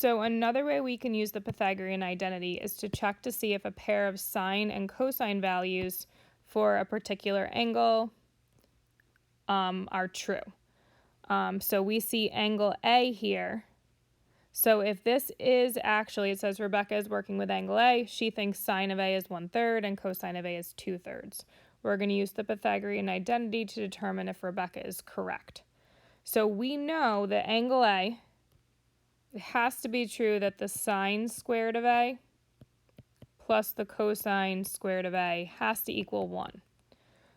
So another way we can use the Pythagorean identity is to check to see if a pair of sine and cosine values for a particular angle are true. So we see angle A here. So if this is actually, it says Rebecca is working with angle A, she thinks sine of A is 1/3 and cosine of A is 2/3. We're going to use the Pythagorean identity to determine if Rebecca is correct. So we know that angle A, it has to be true that the sine squared of A plus the cosine squared of A has to equal 1.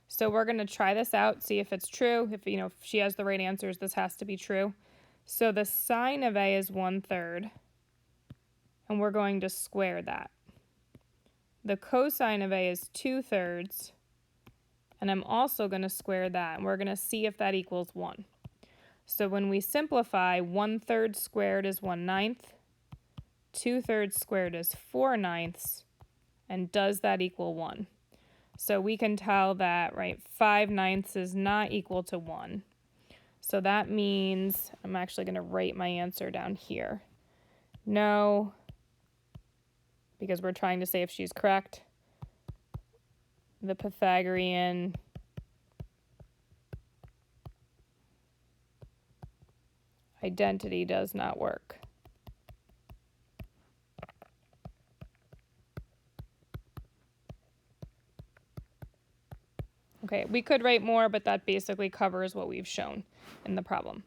So we're going to try this out, see if it's true. If she has the right answers, this has to be true. So the sine of A is 1/3, and we're going to square that. The cosine of A is 2/3, and I'm also going to square that, and we're going to see if that equals 1. So when we simplify, 1/3 squared is 1/9, 2/3 squared is 4/9, and does that equal 1? So we can tell that, right, 5/9 is not equal to 1. So that means, I'm actually going to write my answer down here. No, because we're trying to say if she's correct. The Pythagorean identity does not work. Okay, we could write more, but that basically covers what we've shown in the problem.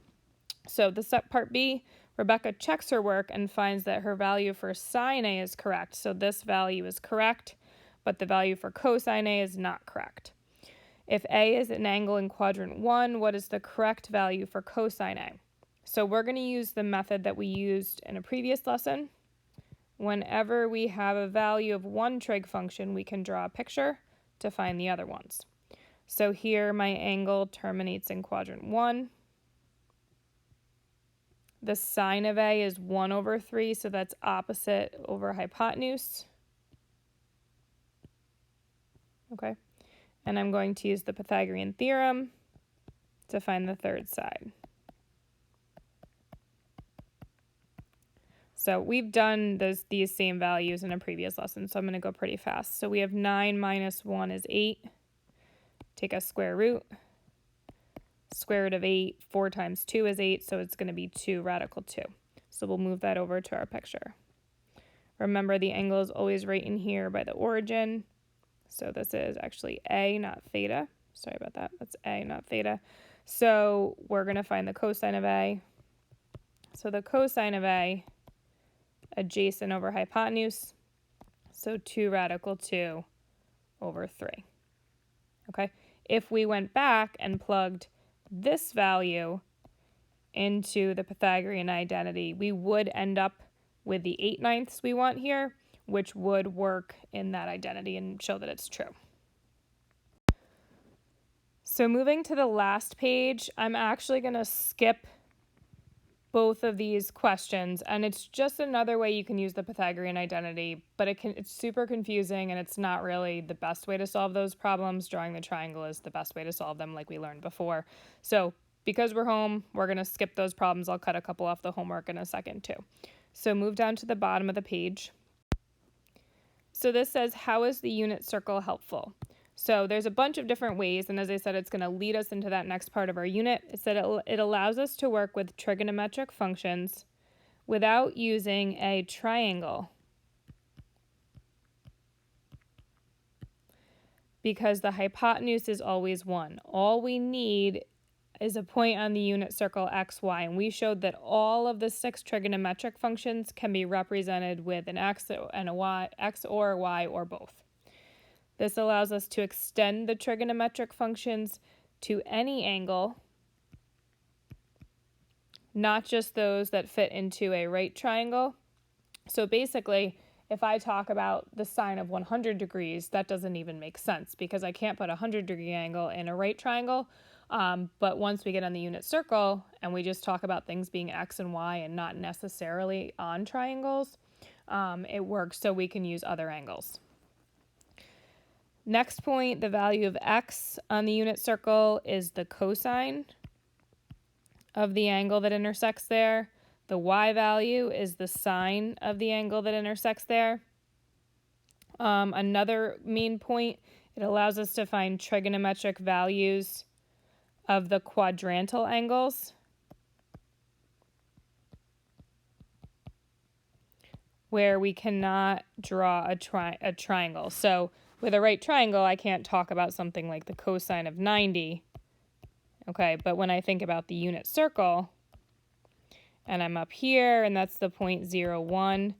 So the part B, Rebecca checks her work and finds that her value for sine A is correct. So this value is correct, but the value for cosine A is not correct. If A is an angle in quadrant 1, what is the correct value for cosine A? So we're going to use the method that we used in a previous lesson. Whenever we have a value of one trig function, we can draw a picture to find the other ones. So here my angle terminates in quadrant 1. The sine of A is 1/3, so that's opposite over hypotenuse. Okay, and I'm going to use the Pythagorean theorem to find the third side. So we've done these same values in a previous lesson, so I'm going to go pretty fast. So we have 9 minus 1 is 8. Take a square root. Square root of 8, 4 times 2 is 8, so it's going to be 2 radical 2. So we'll move that over to our picture. Remember, the angle is always right in here by the origin. So this is actually A, not theta. Sorry about that. That's A, not theta. So we're going to find the cosine of A. So the cosine of A, adjacent over hypotenuse. So 2 radical 2 over 3. Okay. If we went back and plugged this value into the Pythagorean identity, we would end up with the 8/9 we want here, which would work in that identity and show that it's true. So moving to the last page, I'm actually going to skip both of these questions, and it's just another way you can use the Pythagorean identity, but it's super confusing, and it's not really the best way to solve those problems. Drawing the triangle is the best way to solve them, like we learned before. So because we're home, we're going to skip those problems. I'll cut a couple off the homework in a second too. So move down to the bottom of the page. So this says, how is the unit circle helpful? So there's a bunch of different ways, and as I said, it's going to lead us into that next part of our unit. It said it allows us to work with trigonometric functions without using a triangle, because the hypotenuse is always 1. All we need is a point on the unit circle x, y, and we showed that all of the 6 trigonometric functions can be represented with an x and a y, x or y or both. This allows us to extend the trigonometric functions to any angle, not just those that fit into a right triangle. So basically, if I talk about the sine of 100 degrees, that doesn't even make sense because I can't put a 100-degree angle in a right triangle. But once we get on the unit circle and we just talk about things being x and y and not necessarily on triangles, it works, so we can use other angles. Next point, the value of x on the unit circle is the cosine of the angle that intersects there. The y value is the sine of the angle that intersects there. Another mean point, it allows us to find trigonometric values of the quadrantal angles, where we cannot draw a triangle. So with a right triangle, I can't talk about something like the cosine of 90. Okay, but when I think about the unit circle, and I'm up here, and that's the point 0, 1,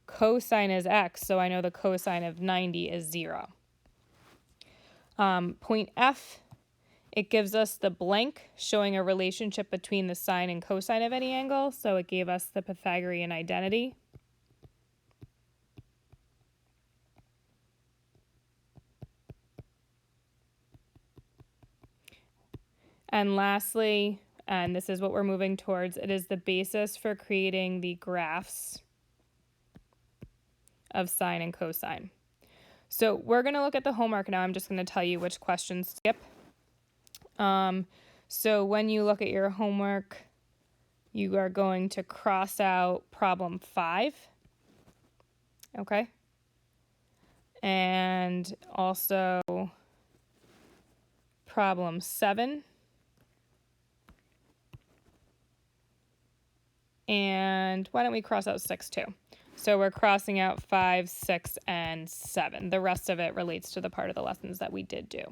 cosine is x, so I know the cosine of 90 is 0. Point F, it gives us the blank showing a relationship between the sine and cosine of any angle, so it gave us the Pythagorean identity. And lastly, and this is what we're moving towards, it is the basis for creating the graphs of sine and cosine. So we're going to look at the homework now. I'm just going to tell you which questions to skip. So when you look at your homework, you are going to cross out problem 5. Okay? And also problem 7. And why don't we cross out 6 too? So we're crossing out 5, 6, and 7. The rest of it relates to the part of the lessons that we did do.